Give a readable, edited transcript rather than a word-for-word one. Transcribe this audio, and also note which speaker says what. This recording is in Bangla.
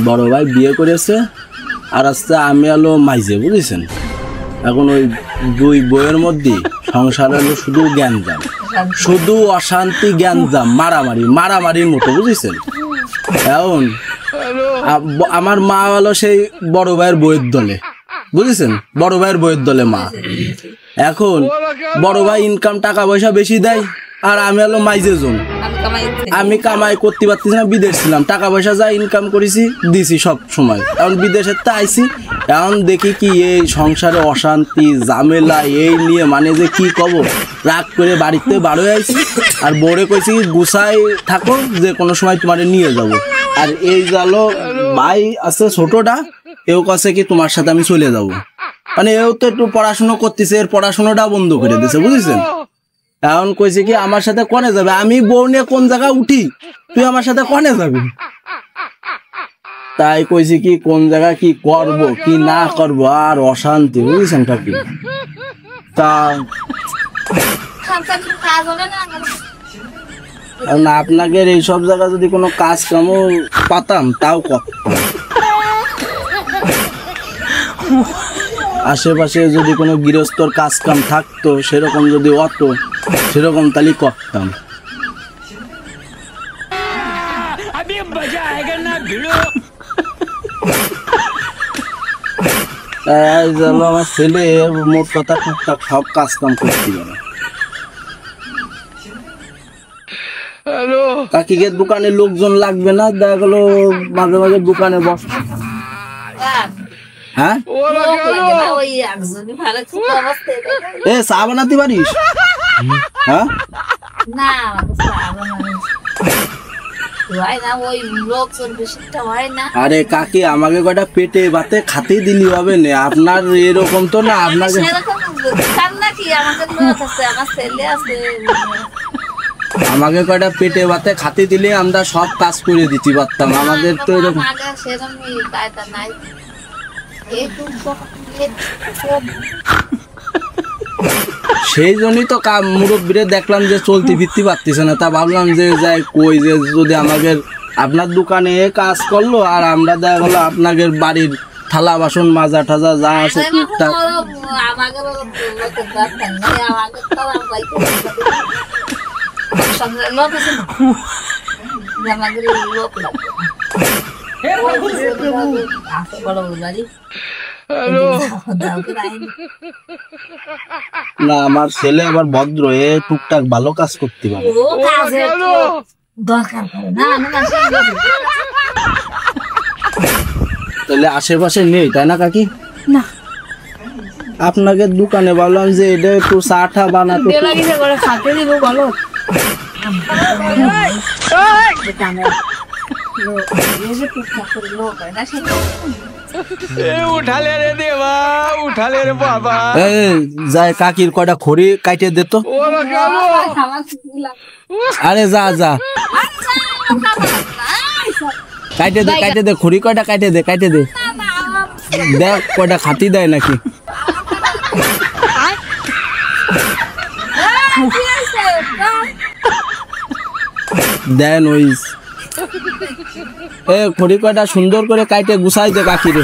Speaker 1: বড় ভাই বিয়ে করেছে আর আস্তে আমি আলো মাইজে বুঝেছেন। এখন ওই দুই বইয়ের মধ্যে সংসার হলো শুধু জ্ঞানজাম, শুধু অশান্তি জ্ঞানজাম, মারামারির মতো বুঝেছেন। এখন আমার মা হলো সেই বড় ভাইয়ের বইয়ের দলে বুঝেছেন, বড় ভাইয়ের বইয়ের দলে মা। এখন বড় ভাই ইনকাম টাকা পয়সা বেশি দেয় আর আমি হলো মাইজে জন, আমি কামাই করতে পারতেছি না, বিদেশ ছিলাম, টাকা পয়সা যা ইনকাম করেছি দিছি সব সময়। এখন বিদেশের তো আইসি, এখন দেখি কি এই সংসারে অশান্তি ঝামেলা এই নিয়ে মানে যে কি কব, রাগ করে বাড়িতে বার হয়ে আইছি আর বউরে কইছি গুছাই থাকো যে কোনো সময় তোমারে নিয়ে যাব। আর এই জালো ভাই আছে ছোটটা, এও কাছে কি তোমার সাথে আমি চলে যাব, মানে এও তো একটু পড়াশুনো করতেছে, এর পড়াশোনাটা বন্ধ করে দিয়েছে বুঝেছেন। এখন কইছে কি আমার সাথে কনে যাবে, আমি বউ নিয়ে কোন জায়গায় উঠি, তুই আমার সাথে কনে যাবি। তাই কইছি কি কোন জায়গায় কি করব কি না করব, আর অশান্তি বুঝেছেন কাকি। তা আপনাকে এইসব জায়গায় যদি কোনো কাজ কাম পাতাম তাও করতাম, আশেপাশে যদি কোনো গৃহস্থর কাজ কাম থাকতো সেরকম যদি হতো সেরকম তাহলে করতাম। আমার ছেলে মোট কথা টুকটাক সব কাজ কাম করতে পারে। কাকিকে দোকানে লোকজন লাগবে না, দেখা গেল মাঝে মাঝে দোকানে বস। হ্যাঁ এ চা বানাতে পারিস? হ্যাঁ আরে কাকি আমাকে কটা পেটে ভাতে খাতেই দিলি হবে না, আপনার এরকম তো না। আপনাকে আমাকে কয়টা পেটে ভাতে খাতে দিলে আমরা সব কাজ করে দিতে পারতাম, আমাদের তো এরকম সেই জন্যই তো মুরব্বীরে দেখলাম যে চলতে ফিরতে পারতেছে না, তা ভাবলাম যে যাই কই যে যদি আমাদের আপনার দোকানে কাজ করলো আর আমরা দেখা গেলো আপনাদের বাড়ির থালা বাসন মাজা টাজা যা আছে টুকটাক। না আমার ছেলে আবার ভদ্র, এ টুকটাক ভালো কাজ করতে পারে। তাহলে আশেপাশে নেই তাই না কাকি?
Speaker 2: না
Speaker 1: আপনাকে দোকানে বললাম যে এটা একটু চা টা বানাতে
Speaker 2: খাতে দিব বলো।
Speaker 1: যায় কাকির কয়টা খড়ি কাইটে দে তো। আরে যা যা কাইটে দে খড়ি কয়টা কাইটে দে দেখ কয়টা খাতি দেয় নাকি। দেন ওই খড়ি কয়টা সুন্দর করে কাইটে গুছাই দে কাকিরে।